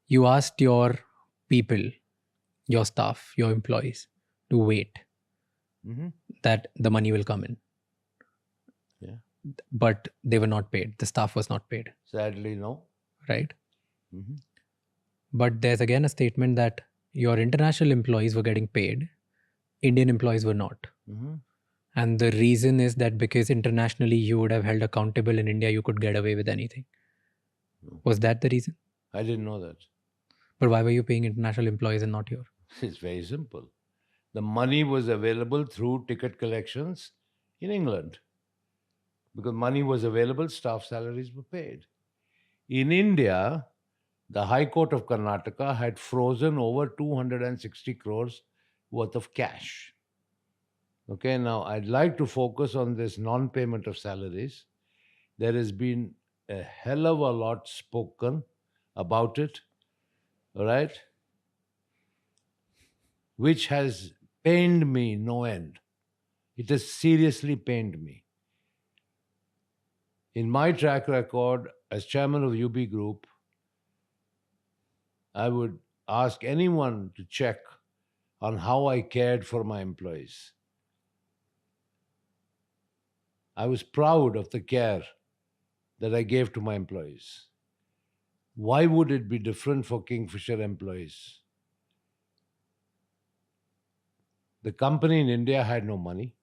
You asked your people, your staff, your employees to wait Mm-hmm. that the money will come in, Yeah. but they were not paid. The staff was not paid, Sadly, no. right? Mm-hmm. But there's again a statement that your international employees were getting paid, Indian employees were not. Mm-hmm. And the reason is that because internationally you would have held accountable, in India you could get away with anything. No. Was that the reason? I didn't know that. But why were you paying international employees and not your? It's very simple. The money was available through ticket collections in England. Because money was available, staff salaries were paid. In India, the High Court of Karnataka had frozen over 260 crores worth of cash. Okay, now I'd like to focus on this non payment of salaries. There has been a hell of a lot spoken about it, all right, which has pained me no end. It has seriously pained me. In my track record as chairman of UB Group, I would ask anyone to check on how I cared for my employees. I was proud of the care that I gave to my employees. Why would it be different for Kingfisher employees? The company in India had no money.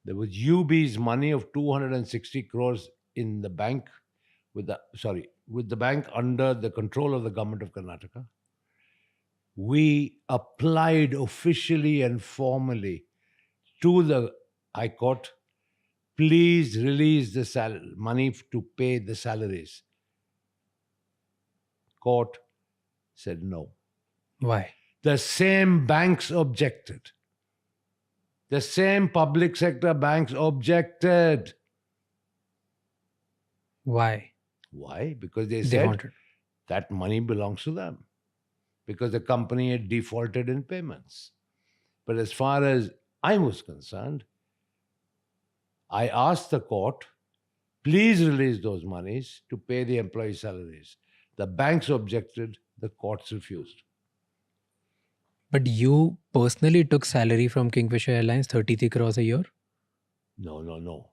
There was UB's money of 260 crores in the bank with the bank under the control of the government of Karnataka. We applied officially and formally to the High Court, please release the money to pay the salaries. Court said no. Why? The same banks objected. The same public sector banks objected. Why? Why? Because they They said wanted. that money belongs to them because the company had defaulted in payments. But as far as I was concerned, I asked the court, please release those monies to pay the employee salaries. The banks objected, the courts refused. But you personally took salary from Kingfisher Airlines, 33 crores a year? No.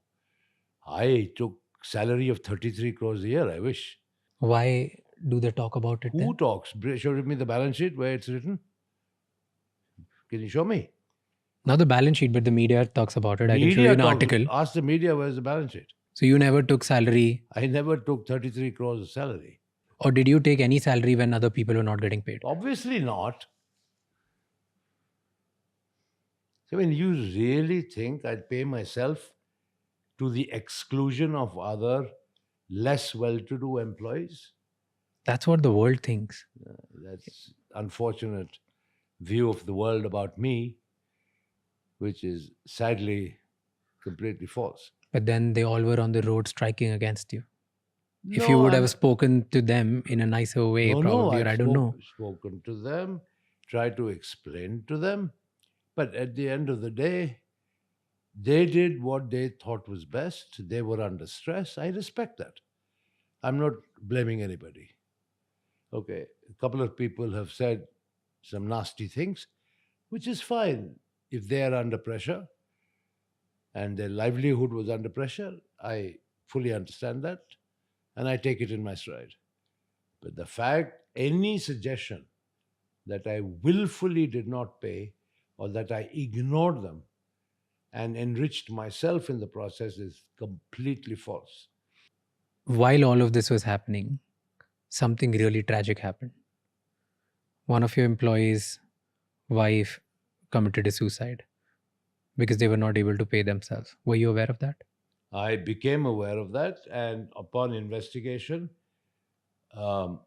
I took salary of 33 crores a year, I wish. Why do they talk about it Who then? talks? Show me the balance sheet where it's written. Can you show me? Not the balance sheet, but the media talks about it. I can show you Media an talks. article. Ask the media where's the balance sheet. So you never took salary, I never took 33 crores of salary. or did you take any salary when other people were not getting paid? Obviously not. So when you really think I'd pay myself to the exclusion of other less well-to-do employees? That's what the world thinks. That's unfortunate view of the world about me, which is sadly completely false. But then they all were on the road striking against you. If you No, would have spoken to them in a nicer way, probably, or I don't know. Spoken to them, tried to explain to them, but at the end of the day, they did what they thought was best. They were under stress. I respect that. I'm not blaming anybody. Okay, a couple of people have said some nasty things, which is fine if they are under pressure and their livelihood was under pressure. I fully understand that and I take it in my stride. But the fact, any suggestion that I willfully did not pay or that I ignored them and enriched myself in the process is completely false. While all of this was happening, something really tragic happened. One of your employees' wife committed a suicide because they were not able to pay themselves. Were you aware of that? I became aware of that, and upon investigation, um,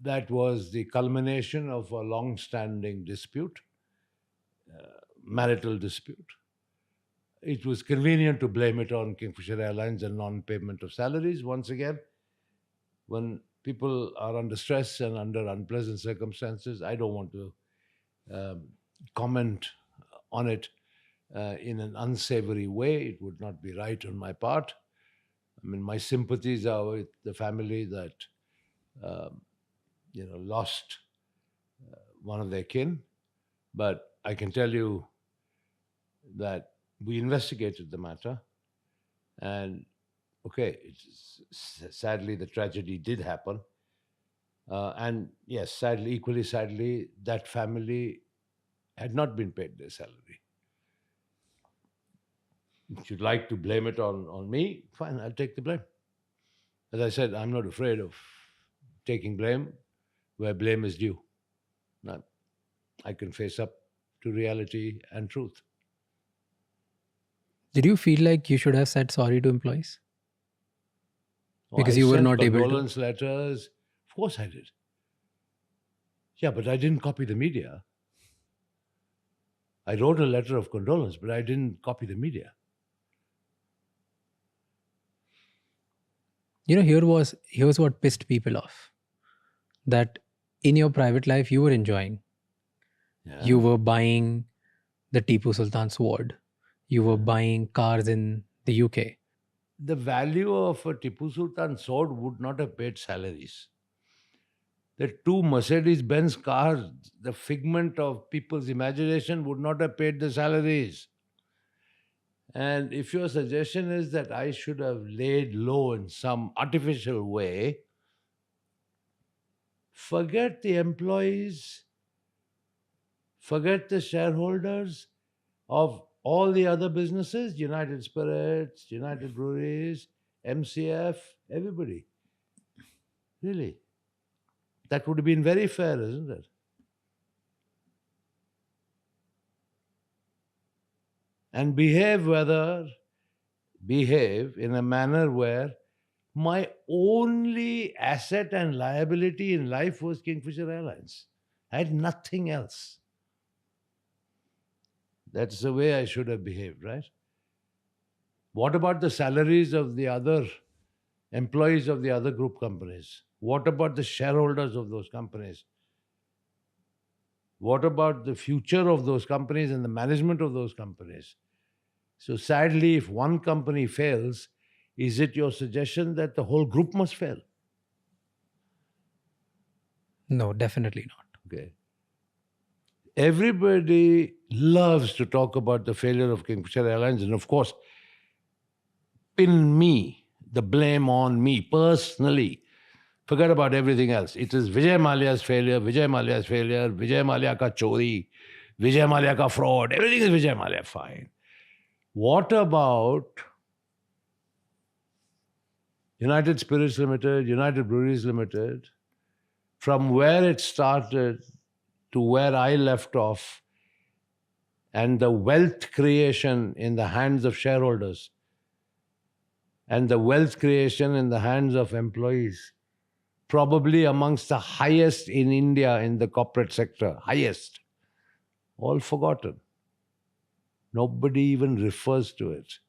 that was the culmination of a long standing dispute, marital dispute. It was convenient to blame it on Kingfisher Airlines and non payment of salaries. Once again, when people are under stress and under unpleasant circumstances, I don't want to comment on it in an unsavory way. It would not be right on my part. I mean, my sympathies are with the family that um, lost one of their kin. But I can tell you that we investigated the matter, and okay, sadly the tragedy did happen, and yes, sadly, equally sadly, that family had not been paid their salary. If you'd like to blame it on me, fine, I'll take the blame. As I said, I'm not afraid of taking blame where blame is due. Now, I can face up to reality and truth. Did you feel like you should have said sorry to employees Oh, because I you were sent not able to? condolence letters. Of course I did. Yeah, but I didn't copy the media. I wrote a letter of condolence, but I didn't copy the media. Here's what pissed people off. That in your private life you were enjoying. Yeah. You were buying the Tipu Sultan sword. You were buying cars in the UK. The value of a Tipu Sultan sword would not have paid salaries. The two Mercedes Benz cars, the figment of people's imagination, would not have paid the salaries. And if your suggestion is that I should have laid low in some artificial way, forget the employees, forget the shareholders of all the other businesses, United Spirits, United Breweries, MCF, everybody. Really. That would have been very fair, isn't it? And behave in a manner where my only asset and liability in life was Kingfisher Airlines. I had nothing else. That's the way I should have behaved, right? What about the salaries of the other employees of the other group companies? What about the shareholders of those companies? What about the future of those companies and the management of those companies? So, sadly, if one company fails, is it your suggestion that the whole group must fail? No, definitely not. Okay. Everybody loves to talk about the failure of Kingfisher Airlines, and of course, pin me, the blame on me personally. Forget about everything else. It is Vijay Mallya's failure, Vijay Mallya's failure, Vijay Mallya ka chori, Vijay Mallya ka fraud. Everything is Vijay Mallya. Fine. What about United Spirits Limited, United Breweries Limited? From where it started to where I left off, and the wealth creation in the hands of shareholders and the wealth creation in the hands of employees, probably amongst the highest in India in the corporate sector, highest, all forgotten. Nobody even refers to it.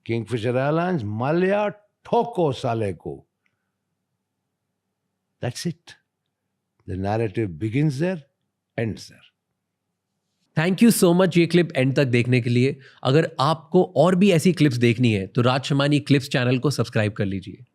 Kingfisher Airlines, Mallya, Thoko Saleko. That's it. The narrative begins there, ends there. Thank you so much ये clip and तक देखने के लिए. अगर आपको और भी ऐसी क्लिप्स देखनी है तो राज शमानी क्लिप्स चैनल को सब्सक्राइब कर लीजिए.